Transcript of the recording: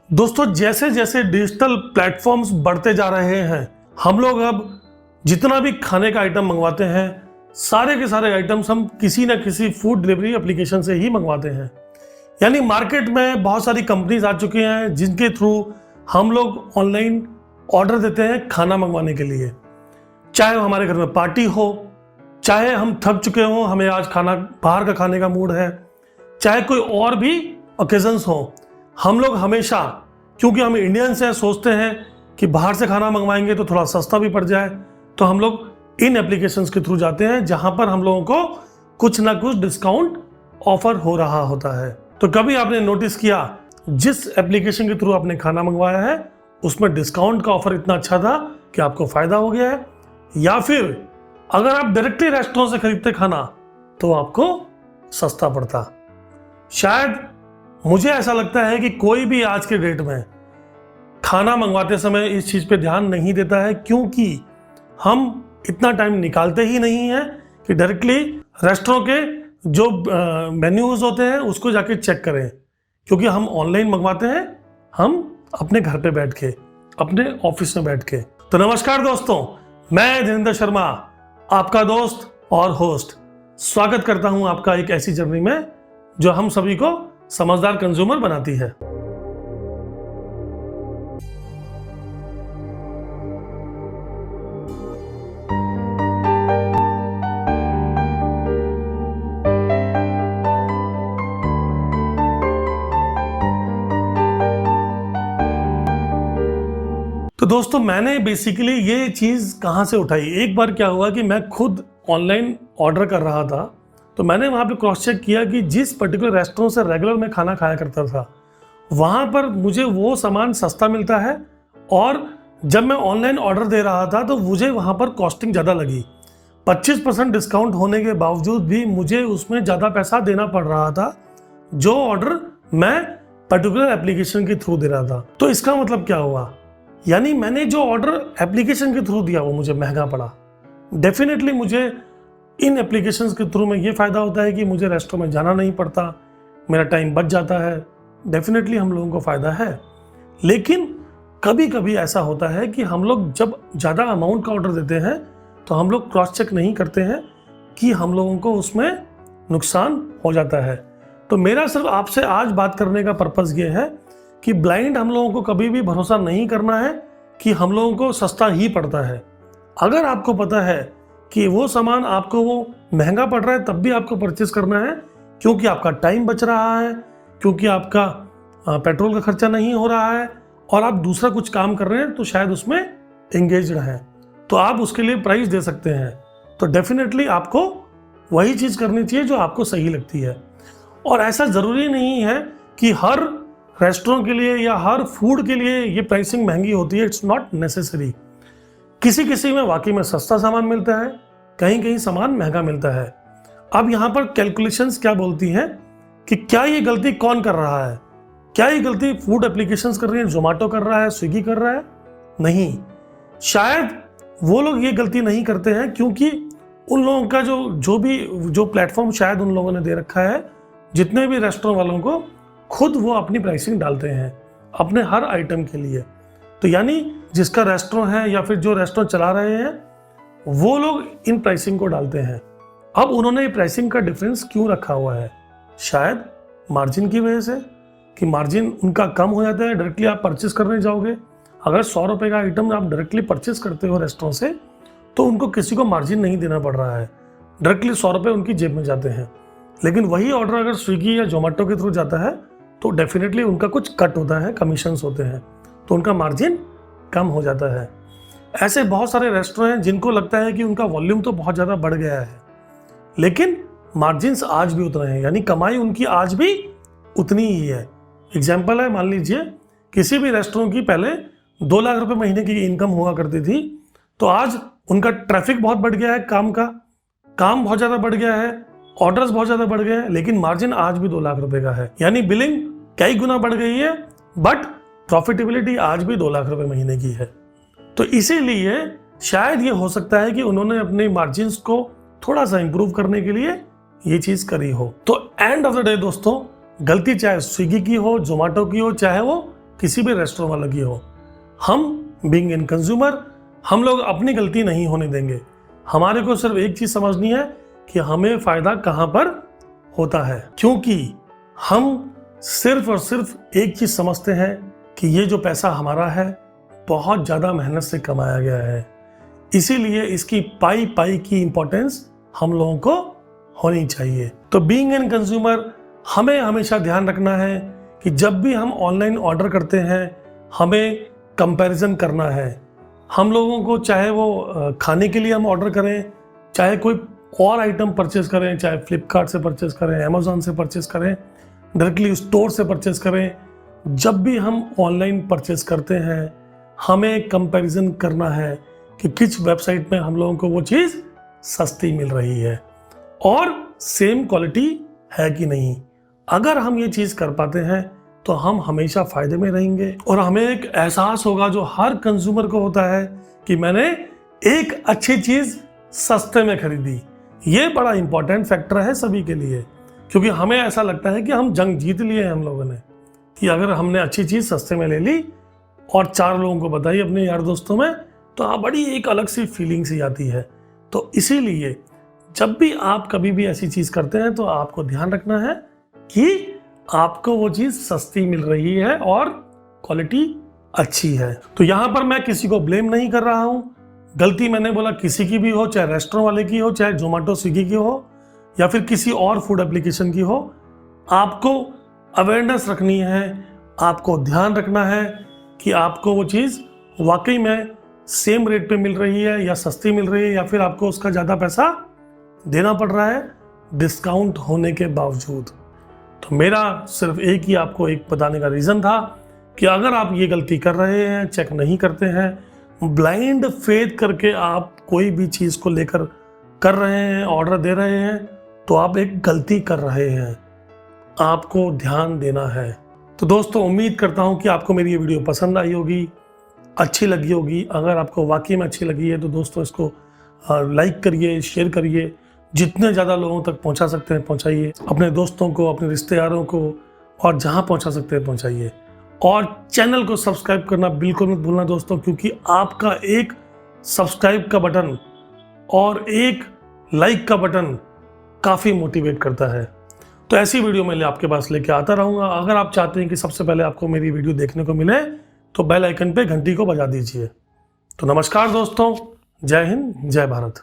दोस्तों, जैसे जैसे डिजिटल प्लेटफॉर्म्स बढ़ते जा रहे हैं, हम लोग अब जितना भी खाने का आइटम मंगवाते हैं, सारे के सारे आइटम्स हम किसी ना किसी फूड डिलीवरी एप्लीकेशन से ही मंगवाते हैं। यानी मार्केट में बहुत सारी कंपनीज आ चुकी हैं जिनके थ्रू हम लोग ऑनलाइन ऑर्डर देते हैं खाना मंगवाने के लिए। चाहे हमारे घर में पार्टी हो, चाहे हम थक चुके हों, हमें आज खाना बाहर का खाने का मूड है, चाहे कोई और भी ओकेजन्स हो, हम लोग हमेशा, क्योंकि हम इंडियंस हैं, सोचते हैं कि बाहर से खाना मंगवाएंगे तो थोड़ा सस्ता भी पड़ जाए, तो हम लोग इन एप्लीकेशंस के थ्रू जाते हैं जहां पर हम लोगों को कुछ ना कुछ डिस्काउंट ऑफर हो रहा होता है। तो कभी आपने नोटिस किया जिस एप्लीकेशन के थ्रू आपने खाना मंगवाया है उसमें डिस्काउंट का ऑफर इतना अच्छा था कि आपको फायदा हो गया है, या फिर अगर आप डायरेक्टली रेस्टोरेंट से खरीदते खाना तो आपको सस्ता पड़ता। शायद मुझे ऐसा लगता है कि कोई भी आज के डेट में खाना मंगवाते समय इस चीज़ पे ध्यान नहीं देता है, क्योंकि हम इतना टाइम निकालते ही नहीं है कि डायरेक्टली रेस्टोरेंट के जो मेन्यूज होते हैं उसको जाके चेक करें, क्योंकि हम ऑनलाइन मंगवाते हैं, हम अपने घर पे बैठ के, अपने ऑफिस में बैठ के। तो नमस्कार दोस्तों, मैं धीरेन्द्र शर्मा, आपका दोस्त और होस्ट, स्वागत करता हूं आपका एक ऐसी जर्नी में जो हम सभी को समझदार कंज्यूमर बनाती है। तो दोस्तों, मैंने बेसिकली ये चीज कहां से उठाई, एक बार क्या हुआ कि मैं खुद ऑनलाइन ऑर्डर कर रहा था, तो मैंने वहाँ पे क्रॉस चेक किया कि जिस पर्टिकुलर रेस्टोरेंट से रेगुलर मैं खाना खाया करता था वहाँ पर मुझे वो सामान सस्ता मिलता है, और जब मैं ऑनलाइन ऑर्डर दे रहा था तो मुझे वहाँ पर कॉस्टिंग ज़्यादा लगी। 25% डिस्काउंट होने के बावजूद भी मुझे उसमें ज़्यादा पैसा देना पड़ रहा था जो ऑर्डर मैं पर्टिकुलर एप्लीकेशन के थ्रू दे रहा था। तो इसका मतलब क्या हुआ, यानी मैंने जो ऑर्डर एप्लीकेशन के थ्रू दिया वो मुझे महंगा पड़ा। डेफिनेटली मुझे इन एप्लीकेशंस के थ्रू में ये फ़ायदा होता है कि मुझे रेस्टोरेंट में जाना नहीं पड़ता, मेरा टाइम बच जाता है, डेफिनेटली हम लोगों को फ़ायदा है। लेकिन कभी कभी ऐसा होता है कि हम लोग जब ज़्यादा अमाउंट का ऑर्डर देते हैं तो हम लोग क्रॉस चेक नहीं करते हैं कि हम लोगों को उसमें नुकसान हो जाता है। तो मेरा सिर्फ आपसे आज बात करने का पर्पज़ ये है कि ब्लाइंड हम लोगों को कभी भी भरोसा नहीं करना है कि हम लोगों को सस्ता ही पड़ता है। अगर आपको पता है कि वो सामान आपको वो महंगा पड़ रहा है तब भी आपको परचेस करना है, क्योंकि आपका टाइम बच रहा है, क्योंकि आपका पेट्रोल का खर्चा नहीं हो रहा है और आप दूसरा कुछ काम कर रहे हैं तो शायद उसमें एंगेज्ड हैं, तो आप उसके लिए प्राइस दे सकते हैं। तो डेफिनेटली आपको वही चीज़ करनी चाहिए जो आपको सही लगती है। और ऐसा ज़रूरी नहीं है कि हर रेस्टोरेंट के लिए या हर फूड के लिए ये प्राइसिंग महंगी होती है, इट्स नॉट नेसेसरी। किसी किसी में वाकई में सस्ता सामान मिलता है, कहीं कहीं सामान महंगा मिलता है। अब यहाँ पर कैलकुलेशंस क्या बोलती हैं कि क्या ये गलती कौन कर रहा है, क्या ये गलती फूड एप्लीकेशंस कर रही है, जोमेटो कर रहा है, स्विगी कर रहा है? नहीं, शायद वो लोग ये गलती नहीं करते हैं क्योंकि उन लोगों का जो प्लेटफॉर्म शायद उन लोगों ने दे रखा है, जितने भी रेस्टोरेंट वालों को खुद वो अपनी प्राइसिंग डालते हैं अपने हर आइटम के लिए। तो यानी जिसका रेस्टोरेंट है या फिर जो रेस्टोरेंट चला रहे हैं वो लोग इन प्राइसिंग को डालते हैं। अब उन्होंने ये प्राइसिंग का डिफरेंस क्यों रखा हुआ है? शायद मार्जिन की वजह से, कि मार्जिन उनका कम हो जाता है। डायरेक्टली आप परचेस करने जाओगे, अगर 100 रुपये का आइटम आप डायरेक्टली परचेस करते हो रेस्टोरेंट से, तो उनको किसी को मार्जिन नहीं देना पड़ रहा है, डायरेक्टली 100 रुपये उनकी जेब में जाते हैं। लेकिन वही ऑर्डर अगर स्विगी या जोमेटो के थ्रू जाता है तो डेफिनेटली उनका कुछ कट होता है, कमीशंस होते हैं, तो उनका मार्जिन कम हो जाता है। ऐसे बहुत सारे रेस्टोरेंट हैं जिनको लगता है कि उनका वॉल्यूम तो बहुत ज़्यादा बढ़ गया है, लेकिन मार्जिन्स आज भी उतने हैं, यानी कमाई उनकी आज भी उतनी ही है। एग्जाम्पल है, मान लीजिए किसी भी रेस्टोरेंट की पहले 2 लाख रुपए महीने की इनकम हुआ करती थी, तो आज उनका ट्रैफिक बहुत बढ़ गया है, काम बहुत ज़्यादा बढ़ गया है, ऑर्डर्स बहुत ज़्यादा बढ़ गए हैं, लेकिन मार्जिन आज भी 2 लाख रुपए का है। यानी बिलिंग कई गुना बढ़ गई है, बट प्रॉफिटेबिलिटी आज भी 2 लाख रुपए महीने की है। तो इसीलिए शायद ये हो सकता है कि उन्होंने अपने मार्जिन्स को थोड़ा सा इंप्रूव करने के लिए ये चीज़ करी हो। तो एंड ऑफ द डे दोस्तों, गलती चाहे स्विगी की हो, जोमेटो की हो, चाहे वो किसी भी रेस्टोरेंट वाले की हो, हम बीइंग इन कंज्यूमर हम लोग अपनी गलती नहीं होने देंगे। हमारे को सिर्फ एक चीज समझनी है कि हमें फायदा कहां पर होता है, क्योंकि हम सिर्फ और सिर्फ एक चीज समझते हैं कि ये जो पैसा हमारा है बहुत ज्यादा मेहनत से कमाया गया है, इसीलिए इसकी पाई पाई की इंपॉर्टेंस हम लोगों को होनी चाहिए। तो बीइंग एन कंज्यूमर हमें हमेशा ध्यान रखना है कि जब भी हम ऑनलाइन ऑर्डर करते हैं हमें कंपैरिजन करना है। हम लोगों को चाहे वो खाने के लिए हम ऑर्डर करें, चाहे कोई और आइटम परचेज करें, चाहे फ्लिपकार्ट से परचेज करें, अमेजोन से परचेज करें, डायरेक्टली स्टोर से परचेज करें, जब भी हम ऑनलाइन परचेज करते हैं हमें कंपैरिजन करना है कि किस वेबसाइट में हम लोगों को वो चीज़ सस्ती मिल रही है और सेम क्वालिटी है कि नहीं। अगर हम ये चीज़ कर पाते हैं तो हम हमेशा फायदे में रहेंगे और हमें एक एहसास होगा जो हर कंज्यूमर को होता है कि मैंने एक अच्छी चीज़ सस्ते में खरीदी। ये बड़ा इंपॉर्टेंट फैक्टर है सभी के लिए, क्योंकि हमें ऐसा लगता है कि हम जंग जीत लिए हैं हम लोगों ने, कि अगर हमने अच्छी चीज़ सस्ते में ले ली और 4 लोगों को बताई अपने यार दोस्तों में, तो बड़ी एक अलग सी फीलिंग सी आती है। तो इसीलिए जब भी आप कभी भी ऐसी चीज़ करते हैं तो आपको ध्यान रखना है कि आपको वो चीज़ सस्ती मिल रही है और क्वालिटी अच्छी है। तो यहाँ पर मैं किसी को ब्लेम नहीं कर रहा हूँ, गलती मैंने बोला किसी की भी हो, चाहे रेस्टोरेंट वाले की हो, चाहे जोमेटो स्विगी की हो या फिर किसी और फूड एप्लीकेशन की हो। आपको अवेयरनेस रखनी है, आपको ध्यान रखना है कि आपको वो चीज़ वाकई में सेम रेट पे मिल रही है या सस्ती मिल रही है, या फिर आपको उसका ज़्यादा पैसा देना पड़ रहा है डिस्काउंट होने के बावजूद। तो मेरा सिर्फ एक ही आपको एक बताने का रीज़न था कि अगर आप ये गलती कर रहे हैं, चेक नहीं करते हैं, ब्लाइंड फेथ करके आप कोई भी चीज़ को लेकर कर रहे हैं, ऑर्डर दे रहे हैं, तो आप एक गलती कर रहे हैं, आपको ध्यान देना है। तो दोस्तों उम्मीद करता हूँ कि आपको मेरी ये वीडियो पसंद आई होगी, अच्छी लगी होगी। अगर आपको वाकई में अच्छी लगी है तो दोस्तों इसको लाइक करिए, शेयर करिए, जितने ज़्यादा लोगों तक पहुंचा सकते हैं पहुंचाइए, अपने दोस्तों को, अपने रिश्तेदारों को, और जहां पहुंचा सकते हैं पहुंचाइए। और चैनल को सब्सक्राइब करना बिल्कुल मत भूलना दोस्तों, क्योंकि आपका एक सब्सक्राइब का बटन और एक लाइक का बटन काफ़ी मोटिवेट करता है। तो ऐसी वीडियो मैं आपके पास लेके आता रहूँगा। अगर आप चाहते हैं कि सबसे पहले आपको मेरी वीडियो देखने को मिले तो बेल आइकन पे घंटी को बजा दीजिए। तो नमस्कार दोस्तों, जय हिंद, जय भारत।